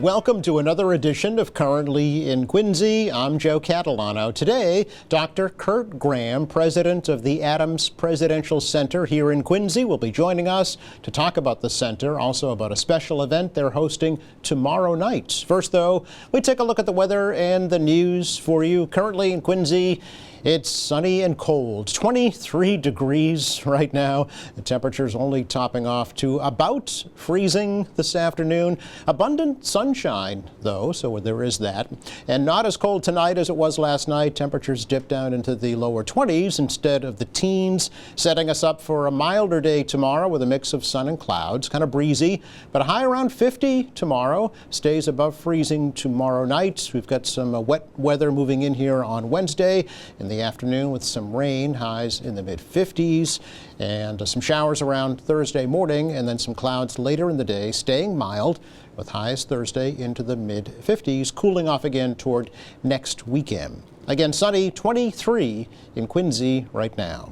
welcome to another edition of Currently in Quincy. I'm Joe Catalano. Today, Dr. Kurt Graham, president of the Adams Presidential Center here in Quincy, will be joining us to talk about the center, also about a special event they're hosting tomorrow night. First, though, we take a look at the weather and the news for you. Currently in Quincy, it's sunny and cold, 23 degrees right now. The temperature's only topping off to about freezing this afternoon. Abundant sunshine, though, so there is that. And not as cold tonight as it was last night. Temperatures dip down into the lower 20s instead of the teens, setting us up for a milder day tomorrow with a mix of sun and clouds. Kind of breezy, but a high around 50 tomorrow. Stays above freezing tomorrow night. We've got some wet weather moving in here on Wednesday in the afternoon with some rain, highs in the mid-50s, and some showers around Thursday morning, and then some clouds later in the day, staying mild with highs Thursday into the mid-50s, cooling off again toward next weekend. Again, sunny, 23 in Quincy right now.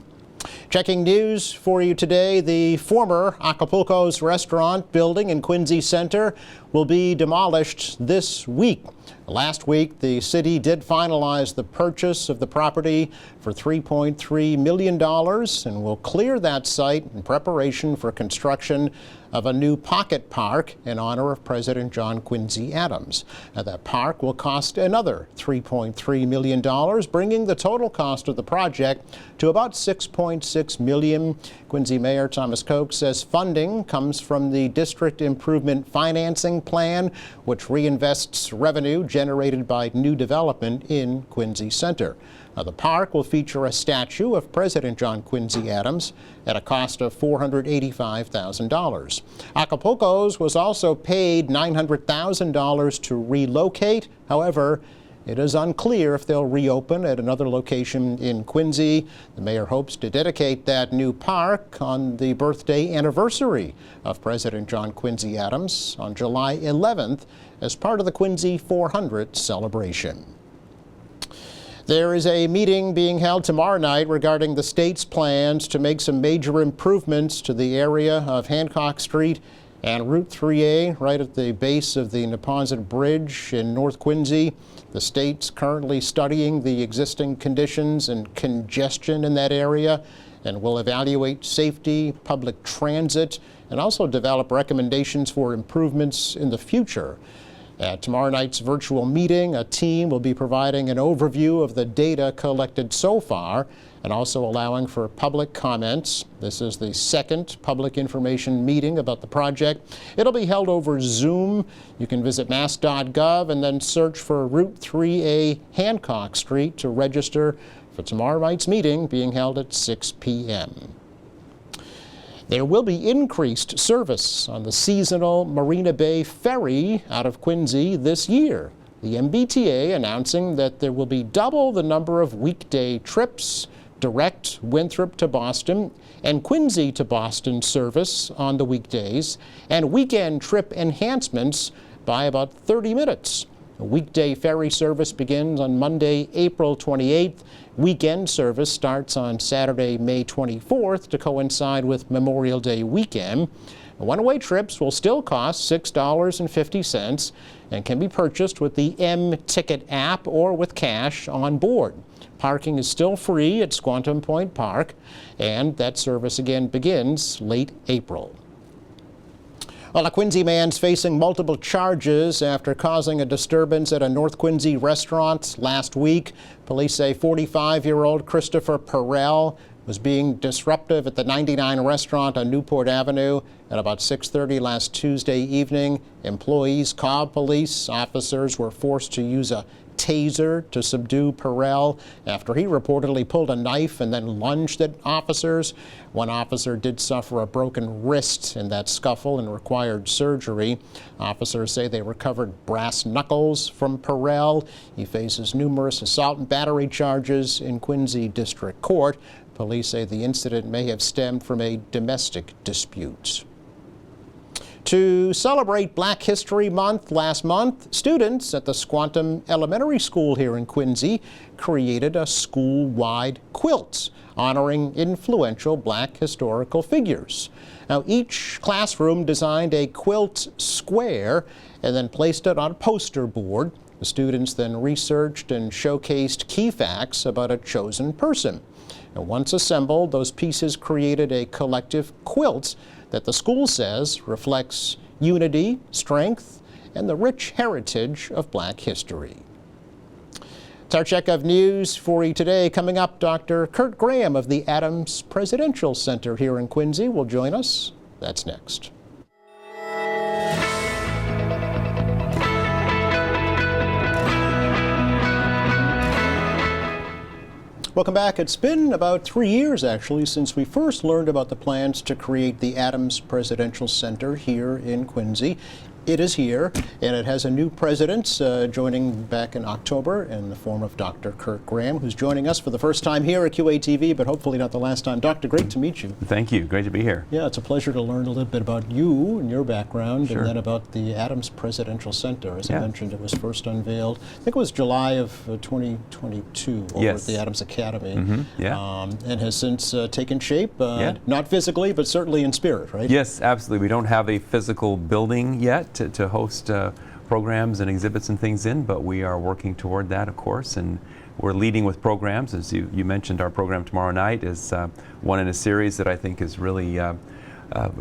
Checking news for you today, the former Acapulco's restaurant building in Quincy Center will be demolished this week. Last week, the city did finalize the purchase of the property for $3.3 million and will clear that site in preparation for construction of a new pocket park in honor of President John Quincy Adams. Now, that park will cost another $3.3 million, bringing the total cost of the project to about $6.6 million. Quincy Mayor Thomas Koch says funding comes from the District Improvement Financing Plan, which reinvests revenue generated by new development in Quincy Center. Now, the park will feature a statue of President John Quincy Adams at a cost of $485,000. Acapulco's was also paid $900,000 to relocate. However, it is unclear if they'll reopen at another location in Quincy. The mayor hopes to dedicate that new park on the birthday anniversary of President John Quincy Adams on July 11th as part of the Quincy 400 celebration. There is a meeting being held tomorrow night regarding the state's plans to make some major improvements to the area of Hancock Street and Route 3A right at the base of the Neponset Bridge in North Quincy. The state's currently studying the existing conditions and congestion in that area and will evaluate safety, public transit, and also develop recommendations for improvements in the future. At tomorrow night's virtual meeting, a team will be providing an overview of the data collected so far and also allowing for public comments. This is the second public information meeting about the project. It'll be held over Zoom. You can visit mass.gov and then search for Route 3A Hancock Street to register for tomorrow night's meeting being held at 6 p.m. There will be increased service on the seasonal Marina Bay Ferry out of Quincy this year. The MBTA announcing that there will be double the number of weekday trips, direct Winthrop to Boston and Quincy to Boston service on the weekdays, and weekend trip enhancements by about 30 minutes. A weekday ferry service begins on Monday, April 28th. Weekend service starts on Saturday, May 24th to coincide with Memorial Day weekend. One-way trips will still cost $6.50 and can be purchased with the M-Ticket app or with cash on board. Parking is still free at Squantum Point Park, and that service again begins late April. Well, a Quincy man's facing multiple charges after causing a disturbance at a North Quincy restaurant last week. Police say 45-year-old Christopher Perrell was being disruptive at the 99 restaurant on Newport Avenue at about 6:30 last Tuesday evening. Employees called police. Officers were forced to use a taser to subdue Perrell after he reportedly pulled a knife and then lunged at officers. One officer did suffer a broken wrist in that scuffle and required surgery. Officers say they recovered brass knuckles from Perrell. He faces numerous assault and battery charges in Quincy District Court. Police say the incident may have stemmed from a domestic dispute. To celebrate Black History Month last month, students at the Squantum Elementary School here in Quincy created a school-wide quilt honoring influential Black historical figures. Now, each classroom designed a quilt square and then placed it on a poster board. The students then researched and showcased key facts about a chosen person. And once assembled, those pieces created a collective quilt that the school says reflects unity, strength, and the rich heritage of Black history. It's our check of news for you today. Coming up, Dr. Kurt Graham of the Adams Presidential Center here in Quincy will join us. That's next. Welcome back. It's been about 3 years, actually, since we first learned about the plans to create the Adams Presidential Center here in Quincy. It is here, and it has a new president joining back in October in the form of Dr. Kurt Graham, who's joining us for the first time here at QATV, but hopefully not the last time. Doctor, great to meet you. Thank you. Great to be here. Yeah, it's a pleasure to learn a little bit about you and your background, Sure. and then about the Adams Presidential Center. As I Yeah. mentioned, it was first unveiled, I think it was July of 2022 over Yes. at the Adams Academy, Yeah. and has since taken shape, Yeah. not physically, but certainly in spirit, right? Yes, absolutely. We don't have a physical building yet to host programs and exhibits and things in, but we are working toward that, of course, and we're leading with programs. As you mentioned, our program tomorrow night is one in a series that I think is really going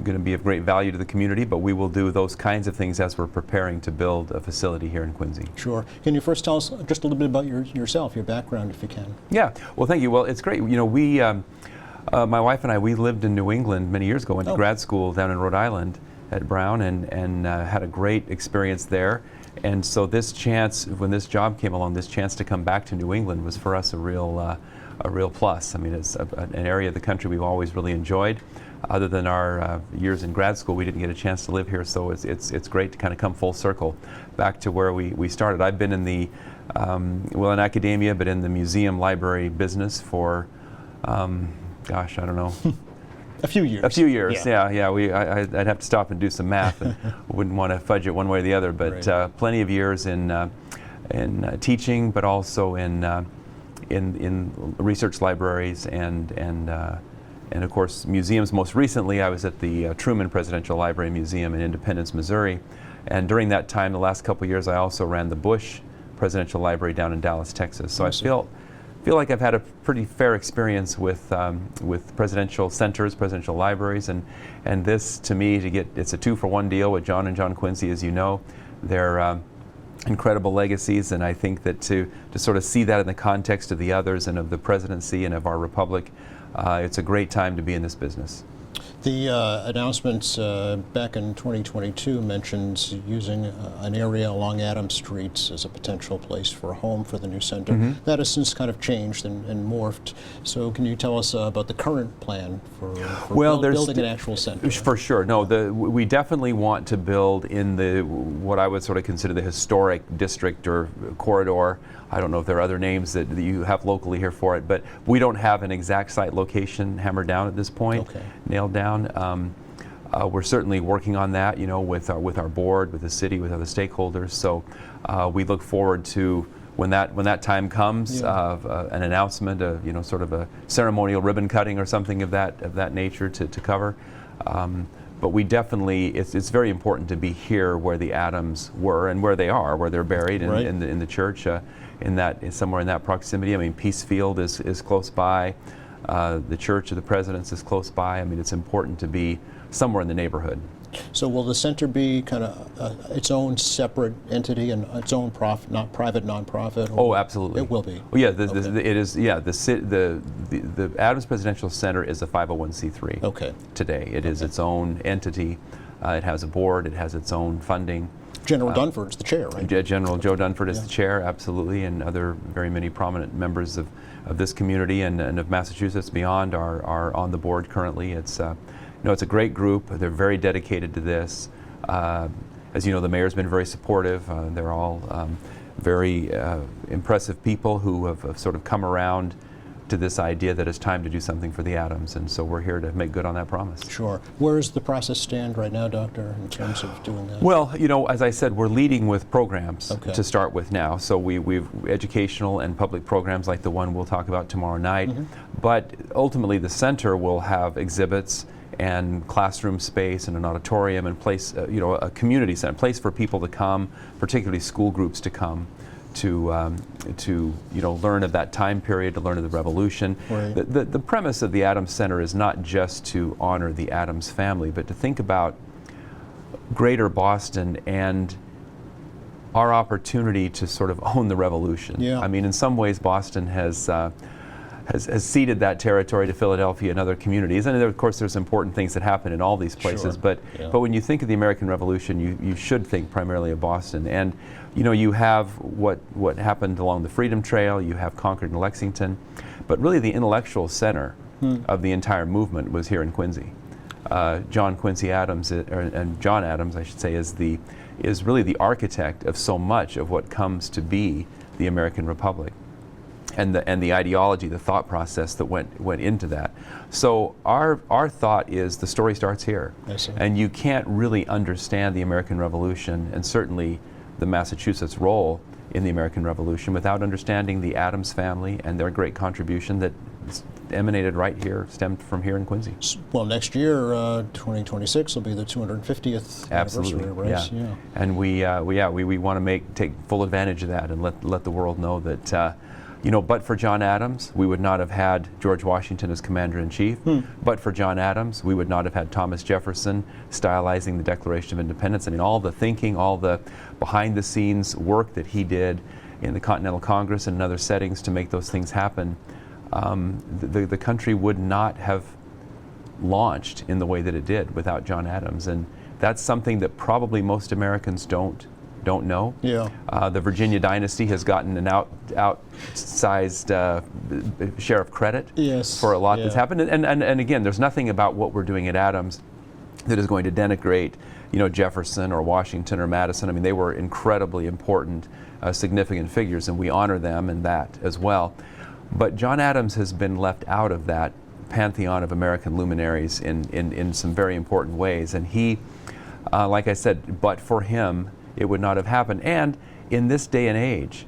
to be of great value to the community, but we will do those kinds of things as we're preparing to build a facility here in Quincy. Sure. Can you first tell us just a little bit about yourself, your background, if you can? Yeah, well, thank you. Well, it's great. You know, my wife and I, we lived in New England many years ago, went to grad school down in Rhode Island at Brown, and had a great experience there. And so this chance, when this job came along, this chance to come back to New England was for us a real plus. I mean, it's an area of the country we've always really enjoyed. Other than our years in grad school, we didn't get a chance to live here, so it's great to kind of come full circle back to where we started. I've been in the, in academia, but in the museum library business for, gosh, I don't know. A few years. A few years, yeah. I'd have to stop and do some math, and wouldn't want to fudge it one way or the other. But right. Plenty of years in teaching, but also in research libraries and of course museums. Most recently, I was at the Truman Presidential Library Museum in Independence, Missouri, and during that time, the last couple of years, I also ran the Bush Presidential Library down in Dallas, Texas. So I feel like I've had a pretty fair experience with presidential centers, presidential libraries, and this, to me, it's a 2-for-1 deal with John and John Quincy, as you know. They're incredible legacies, and I think that to sort of see that in the context of the others and of the presidency and of our republic, it's a great time to be in this business. The announcements back in 2022 mentions using an area along Adams Street as a potential place for a home for the new center. Mm-hmm. That has since kind of changed and morphed. So can you tell us about the current plan for building an actual center? For sure. No, we definitely want to build in what I would sort of consider the historic district or corridor. I don't know if there are other names that you have locally here for it, but we don't have an exact site location hammered down at this point, nailed down. We're certainly working on that, you know, with our board, with the city, with other stakeholders. So we look forward to when that time comes, an announcement, sort of a ceremonial ribbon cutting or something of that nature to cover. But we definitely, it's very important to be here where the Adams were and where they are, where they're buried in the church, somewhere in that proximity. I mean, Peacefield is close by. The Church of the Presidents is close by. I mean, it's important to be somewhere in the neighborhood. So will the center be kind of its own separate entity and its own not private nonprofit? Oh, absolutely. It will be. Well, yeah, it is. Yeah, the Adams Presidential Center is a 501c3. Okay. Today, it is its own entity. It has a board. It has its own funding. General Dunford is the chair, right? General Joe Dunford is the chair, absolutely, and other very many prominent members of this community and of Massachusetts beyond are on the board currently. It's it's a great group. They're very dedicated to this. As you know, the mayor's been very supportive. They're all very impressive people who have sort of come around to this idea that it's time to do something for the Adams, and so we're here to make good on that promise. Sure. Where does the process stand right now, Doctor, in terms of doing that? Well, as I said, we're leading with programs Okay. to start with now. So we've educational and public programs like the one we'll talk about tomorrow night. But ultimately, the center will have exhibits and classroom space and an auditorium and place, a community center, place for people to come, particularly school groups to come to learn of that time period, to learn of the Revolution. Right. The premise of the Adams Center is not just to honor the Adams family, but to think about Greater Boston and our opportunity to sort of own the Revolution. Yeah. I mean, in some ways, Boston has ceded that territory to Philadelphia and other communities. And of course, there's important things that happen in all these places. Sure. But when you think of the American Revolution, you should think primarily of Boston. And you have what happened along the Freedom Trail. You have Concord and Lexington, but really the intellectual center of the entire movement was here in Quincy. John Quincy Adams, and John Adams, I should say, is really the architect of so much of what comes to be the American Republic, and the ideology, the thought process that went into that. So our thought is the story starts here, I see. and you can't really understand the American Revolution, and certainly the Massachusetts role in the American Revolution, without understanding the Adams family and their great contribution that emanated right here, stemmed from here in Quincy. Well, next year, 2026 will be the 250th Absolutely, anniversary, right? yeah. And we want to take full advantage of that and let the world know that but for John Adams, we would not have had George Washington as Commander-in-Chief. But for John Adams, we would not have had Thomas Jefferson stylizing the Declaration of Independence. I mean, all the thinking, all the behind-the-scenes work that he did in the Continental Congress and in other settings to make those things happen, the country would not have launched in the way that it did without John Adams. And that's something that probably most Americans don't know. Yeah. The Virginia dynasty has gotten an outsized share of credit Yes, for a lot yeah. that's happened. And again, there's nothing about what we're doing at Adams that is going to denigrate, Jefferson or Washington or Madison. I mean, they were incredibly important, significant figures, and we honor them in that as well. But John Adams has been left out of that pantheon of American luminaries in some very important ways. And he, like I said, but for him, it would not have happened. And in this day and age,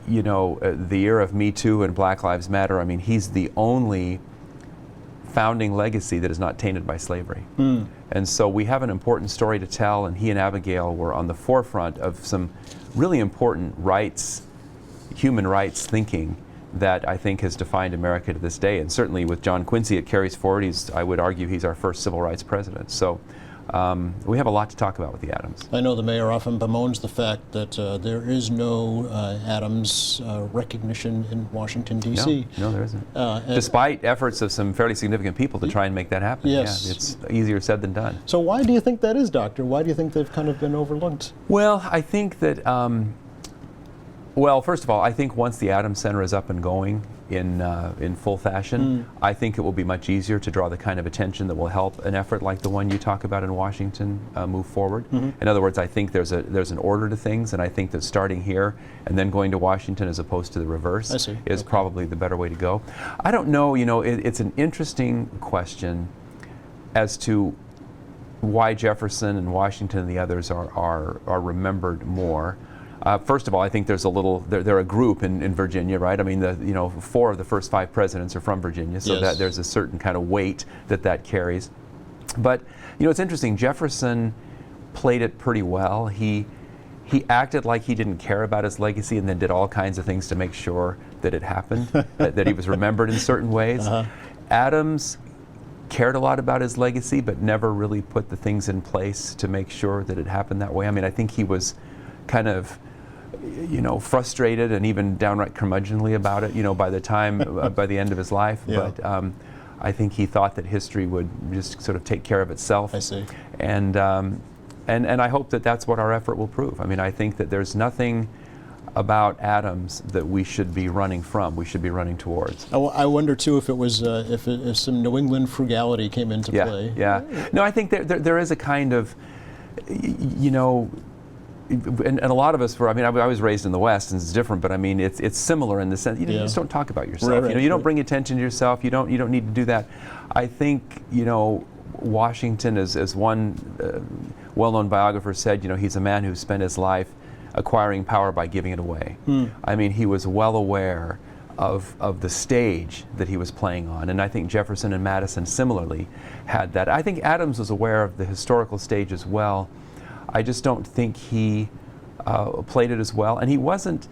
the era of Me Too and Black Lives Matter, I mean, he's the only founding legacy that is not tainted by slavery. And so we have an important story to tell, and he and Abigail were on the forefront of some really important human rights thinking that I think has defined America to this day. And certainly with John Quincy, it carries forward. I would argue he's our first civil rights president. So we have a lot to talk about with the Adams. I know the mayor often bemoans the fact that there is no Adams recognition in Washington, D.C. No, there isn't. Despite efforts of some fairly significant people to try and make that happen. Yes. Yeah, it's easier said than done. So why do you think that is, Doctor? Why do you think they've kind of been overlooked? Well, I think that, first of all, I think once the Adams Center is up and going in full fashion, I think it will be much easier to draw the kind of attention that will help an effort like the one you talk about in Washington move forward. In other words, I think there's an order to things, and I think that starting here and then going to Washington as opposed to the reverse is probably the better way to go. I don't know, it's an interesting question as to why Jefferson and Washington and the others are remembered more. First of all, I think there's they're a group in Virginia, right? I mean, 4 of the first 5 presidents are from Virginia, so Yes. that there's a certain kind of weight that carries. But, it's interesting, Jefferson played it pretty well. He acted like he didn't care about his legacy and then did all kinds of things to make sure that it happened, that he was remembered in certain ways. Adams cared a lot about his legacy, but never really put the things in place to make sure that it happened that way. I mean, I think he was kind of frustrated and even downright curmudgeonly about it, by the end of his life. Yeah. But I think he thought that history would just sort of take care of itself. I see. And I hope that that's what our effort will prove. I mean, I think that there's nothing about Adams that we should be running from. We should be running towards. I wonder too if it was if some New England frugality came into play. Yeah. No, I think there is a kind of, and a lot of us were, I mean, I was raised in the West, and it's different, but I mean, it's similar in the sense, you just don't talk about yourself. Right, You don't bring attention to yourself. You don't need to do that. I think, Washington, as one well-known biographer said, he's a man who spent his life acquiring power by giving it away. I mean, he was well aware of the stage that he was playing on, and I think Jefferson and Madison similarly had that. I think Adams was aware of the historical stage as well. I just don't think he played it as well, and he wasn't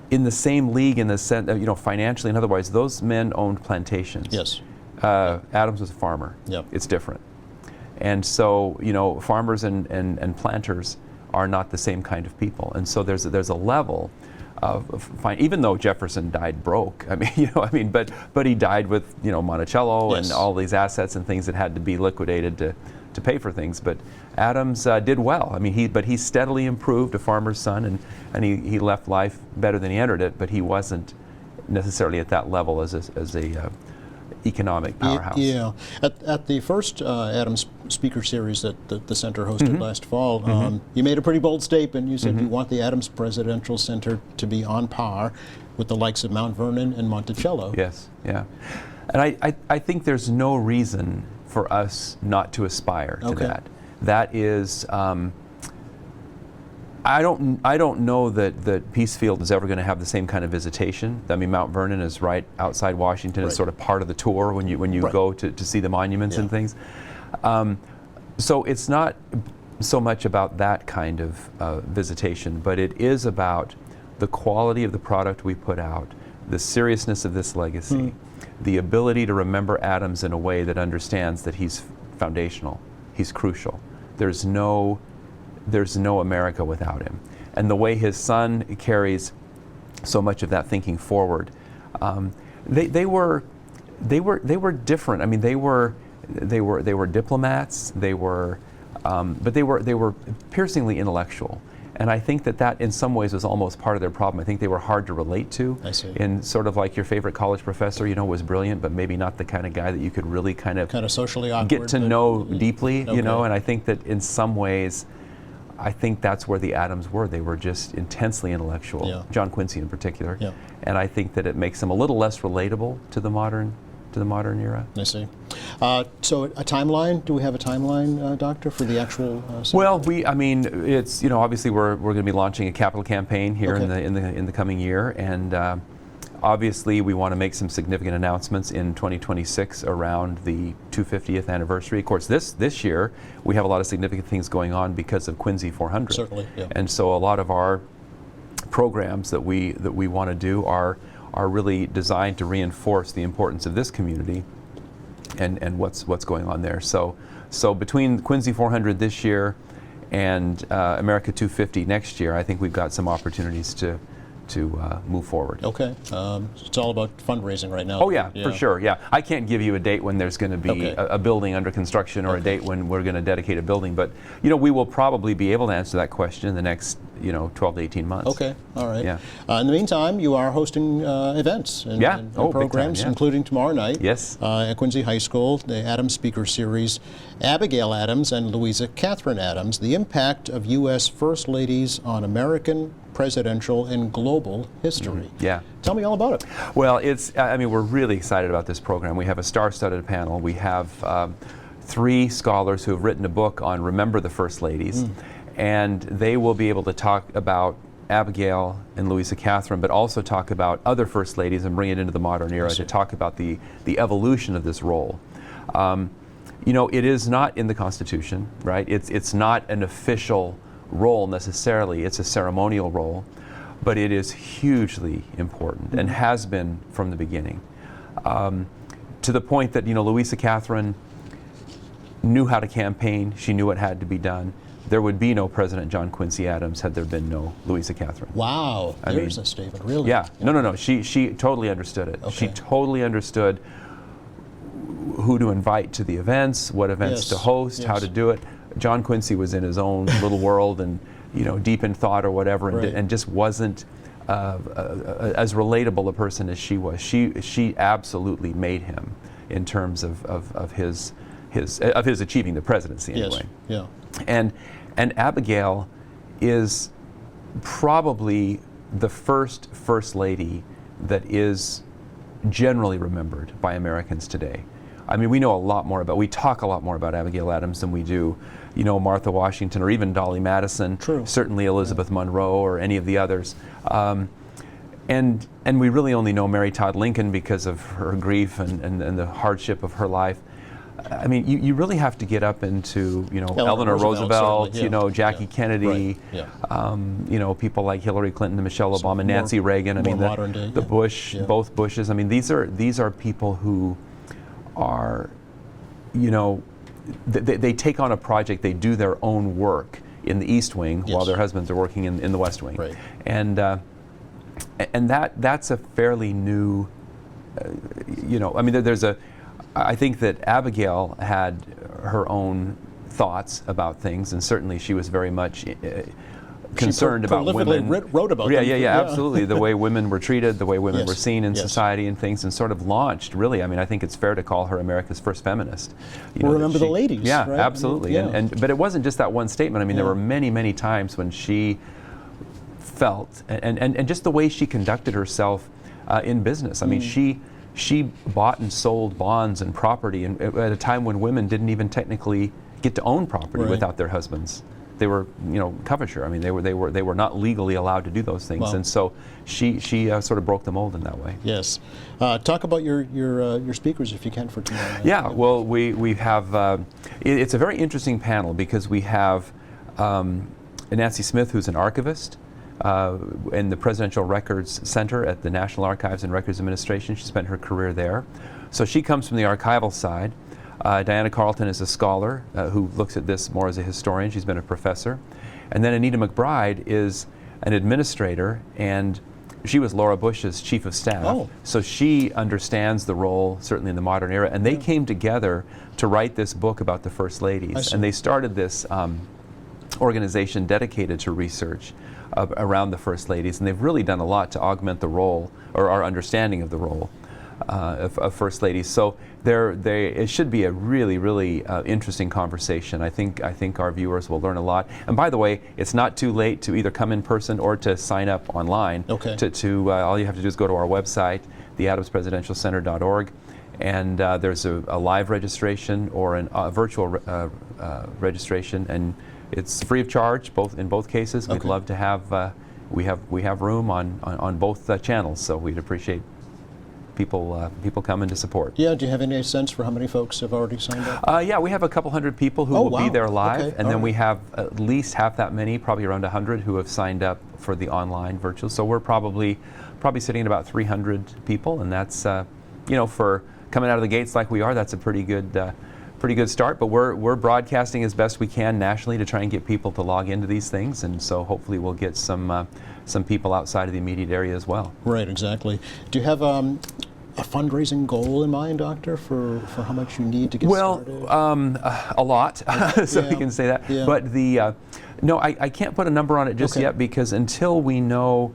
in the same league in the sense, financially and otherwise. Those men owned plantations. Yes. Adams was a farmer. Yep. It's different. And so, farmers and planters are not the same kind of people. And so there's a level of even though Jefferson died broke, but he died with, Monticello Yes. and all these assets and things that had to be liquidated to pay for things. But Adams did well. I mean, he steadily improved, a farmer's son, and he left life better than he entered it, but he wasn't necessarily at that level as a economic powerhouse. Yeah. At the first Adams Speaker Series that the Center hosted last fall, you made a pretty bold statement. You said you want the Adams Presidential Center to be on par with the likes of Mount Vernon and Monticello. Yes, yeah. And I think there's no reason for us not to aspire to that. That is, I don't know that Peacefield is ever going to have the same kind of visitation. I mean, Mount Vernon is right outside Washington. It's sort of part of the tour when you go to see the monuments and things. So it's not so much about that kind of visitation, but it is about the quality of the product we put out, the seriousness of this legacy, the ability to remember Adams in a way that understands that he's foundational, he's crucial. There's no America without him. And the way his son carries so much of that thinking forward, they were different. I mean, they were diplomats. But they were piercingly intellectual. And I think that in some ways was almost part of their problem. I think they were hard to relate to. I see. And sort of like your favorite college professor, was brilliant, but maybe not the kind of guy that you could really kind of Socially awkward, get to know deeply, Okay. And I think that in some ways, I think that's where the Adams were. They were just intensely intellectual, Yeah. John Quincy in particular. Yeah. And I think that it makes them a little less relatable to the modern era. I see. So a timeline? Do we have a timeline, Doctor, for the actual? Well, it's obviously we're going to be launching a capital campaign here Okay. in the coming year, and obviously we want to make some significant announcements in 2026 around the 250th anniversary. Of course, this year we have a lot of significant things going on because of Quincy 400. Certainly, yeah. And so a lot of our programs that we want to do are really designed to reinforce the importance of this community and what's going on there. So between Quincy 400 this year and America 250 next year, I think we've got some opportunities to move forward. Okay. It's all about fundraising right now. Oh yeah, for sure. Yeah, I can't give you a date when there's going to be Okay. a building under construction or a date when we're going to dedicate a building, but we will probably be able to answer that question in the next 12 to 18 months. Okay. All right. Yeah. In the meantime, you are hosting events and, Yeah. and Oh, big time, programs, yeah. including tomorrow night. Yes. At Quincy High School, the Adams Speaker Series, Abigail Adams and Louisa Catherine Adams, the impact of U.S. First Ladies on American presidential and global history. Yeah. Tell me all about it. Well, we're really excited about this program. We have a star-studded panel. We have 3 scholars who have written a book on Remember the First Ladies, and they will be able to talk about Abigail and Louisa Catherine, but also talk about other First Ladies and bring it into the modern era to talk about the evolution of this role. It is not in the Constitution, right? It's not an official role necessarily. It's a ceremonial role, but it is hugely important and has been from the beginning. To the point that, Louisa Catherine knew how to campaign. She knew what had to be done. There would be no President John Quincy Adams had there been no Louisa Catherine. Wow. There's a statement, really. Yeah. No. She totally understood it. Okay. She totally understood who to invite to the events, what events Yes. to host, how Yes. to do it. John Quincy was in his own little world and, deep in thought or whatever, and, Right. and just wasn't as relatable a person as she was. She absolutely made him in terms of his achieving the presidency anyway. Yes. Yeah. And Abigail is probably the first lady that is generally remembered by Americans today. I mean, we talk a lot more about Abigail Adams than we do, Martha Washington or even Dolly Madison. True. Certainly Elizabeth Monroe or any of the others. And we really only know Mary Todd Lincoln because of her grief and the hardship of her life. I mean, you really have to get up into, Eleanor Roosevelt, Jackie Kennedy, Right. people like Hillary Clinton and Michelle Obama, Nancy Reagan. I mean, modern day, the Bush, both Bushes. I mean, these are people who are, they take on a project, they do their own work in the East Wing while their husbands are working in the West Wing. Right. And that's a fairly new, I mean, I think that Abigail had her own thoughts about things, and certainly she was very much concerned about women. Wrote about them. Yeah, absolutely. The way women were treated, the way women were seen in Yes. society and things, and sort of launched, really. I mean, I think it's fair to call her America's first feminist. Well, remember the ladies, Yeah, right? absolutely. Yeah. But it wasn't just that one statement. I mean, there were many, many times when she felt, and just the way she conducted herself in business. I mean, she bought and sold bonds and property at a time when women didn't even technically get to own property Right. without their husbands. They were, coverture. I mean, they were not legally allowed to do those things, Wow. and so she sort of broke the mold in that way. Yes. Talk about your speakers, if you can, for tomorrow night. Yeah, well, we have, it's a very interesting panel because we have Nancy Smith, who's an archivist in the Presidential Records Center at the National Archives and Records Administration. She spent her career there. So she comes from the archival side. Diana Carlton is a scholar who looks at this more as a historian. She's been a professor. And then Anita McBride is an administrator, and she was Laura Bush's chief of staff. Oh. So she understands the role, certainly in the modern era. And they came together to write this book about the First I Ladies. see. And they started this organization dedicated to research around the First Ladies. And they've really done a lot to augment the role, or our understanding of the role of First Ladies. So it should be a really, really interesting conversation. I think our viewers will learn a lot. And by the way, it's not too late to either come in person or to sign up online. Okay. All you have to do is go to our website, theadamspresidentialcenter.org, and there's a live registration or a virtual registration, and it's free of charge in both cases. We'd Okay. love to have we have room on both channels, so we'd appreciate people coming to support. Yeah, do you have any sense for how many folks have already signed up? Yeah, we have a couple hundred people who Oh, will be wow. there live, Okay, and all then we right. have have at least half that many, probably around 100, who have signed up for the online virtual. So we're probably sitting at about 300 people, and that's for coming out of the gates like we are, that's a pretty good start. But we're broadcasting as best we can nationally to try and get people to log into these things, and so hopefully we'll get some people outside of the immediate area as well. Right, exactly. Do you have a fundraising goal in mind, Doctor, for how much you need to get started? A lot, so Yeah. we can say that. Yeah. But no, I can't put a number on it just Okay. yet, because until we know,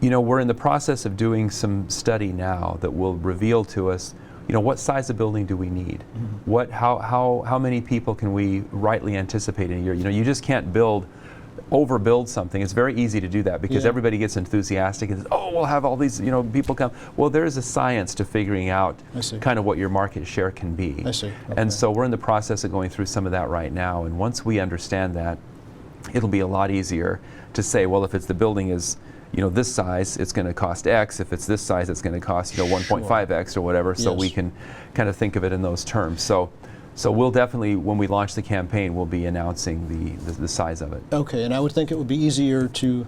we're in the process of doing some study now that will reveal to us, what size of building do we need? Mm-hmm. How many people can we rightly anticipate in a year? You just can't overbuild something. It's very easy to do that because Yeah. everybody gets enthusiastic and says, oh, we'll have all these people come. Well, there's a science to figuring out I see. kind of what your market share can be. I see. Okay. And so we're in the process of going through some of that right now. And once we understand that, it'll be a lot easier to say, well, if it's the building is this size, it's going to cost X. If it's this size, it's going to cost 1.5X or whatever. So Yes. we can kind of think of it in those terms. So we'll definitely, when we launch the campaign, we'll be announcing the size of it. Okay, and I would think it would be easier to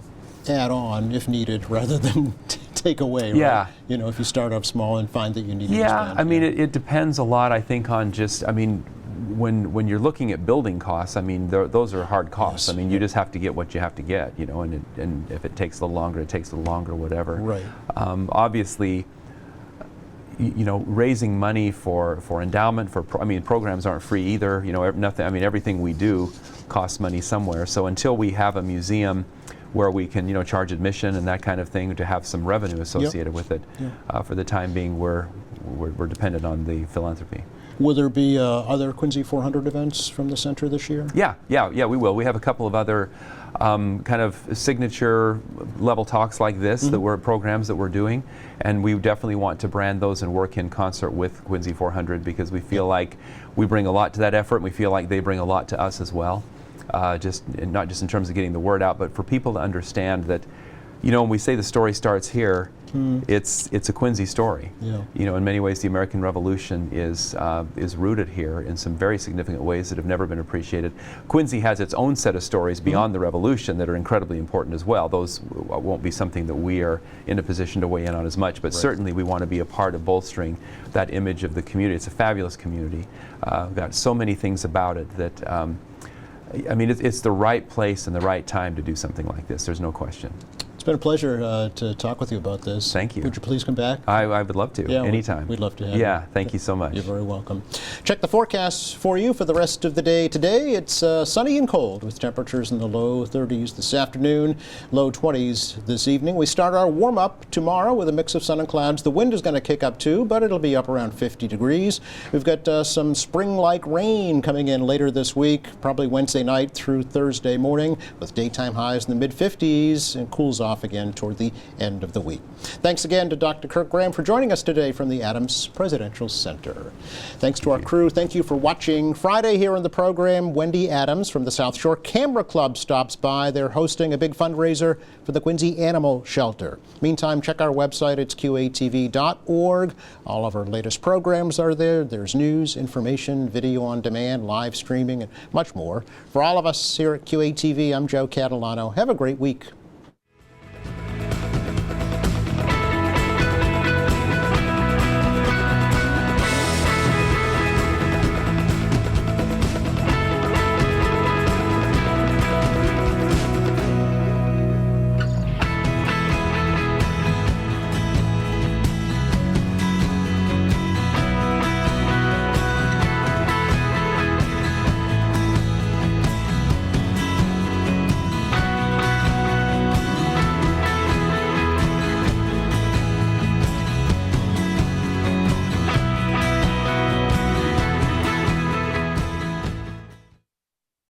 add on if needed rather than take away, right? Yeah. If you start off small and find that you need to Yeah, expand. I mean, it depends a lot, I think, on just, when you're looking at building costs, those are hard costs. Yes. You just have to get what you have to get, and if it takes a little longer, it takes a little longer, whatever. Right. Obviously, raising money for endowment, programs aren't free either. Nothing. Everything we do costs money somewhere. So until we have a museum where we can, charge admission and that kind of thing to have some revenue associated with it, for the time being, we're dependent on the philanthropy. Will there be other Quincy 400 events from the center this year? Yeah, we will. We have a couple of other kind of signature level talks like this that we're programs that we're doing, and we definitely want to brand those and work in concert with Quincy 400 because we feel like we bring a lot to that effort and we feel like they bring a lot to us as well. Not just in terms of getting the word out, but for people to understand that, you know, when we say the story starts here, it's a Quincy story. Yeah. You know, in many ways, the American Revolution is rooted here in some very significant ways that have never been appreciated. Quincy has its own set of stories beyond the Revolution that are incredibly important as well. Those won't be something that we are in a position to weigh in on as much, but certainly we want to be a part of bolstering that image of the community. It's a fabulous community. We've got so many things about it that, I mean, it's the right place and the right time to do something like this. There's no question. It's been a pleasure to talk with you about this. Thank you. Would you please come back? I would love to, anytime. We'd love to have you. Yeah, thank you so much. You're very welcome. Check the forecasts for you for the rest of the day today. It's sunny and cold with temperatures in the low 30s this afternoon, low 20s this evening. We start our warm-up tomorrow with a mix of sun and clouds. The wind is going to kick up too, but it'll be up around 50 degrees. We've got some spring-like rain coming in later this week, probably Wednesday night through Thursday morning, with daytime highs in the mid-50s and cools off again toward the end of the week. Thanks again to Dr. Kurt Graham for joining us today from the Adams Presidential Center. Thanks to our crew. Thank you for watching. Friday here on the program, Wendy Adams from the South Shore Camera Club stops by. They're hosting a big fundraiser for the Quincy Animal Shelter. Meantime, check our website. It's qatv.org. All of our latest programs are there. There's news, information, video on demand, live streaming, and much more. For all of us here at QATV, I'm Joe Catalano. Have a great week.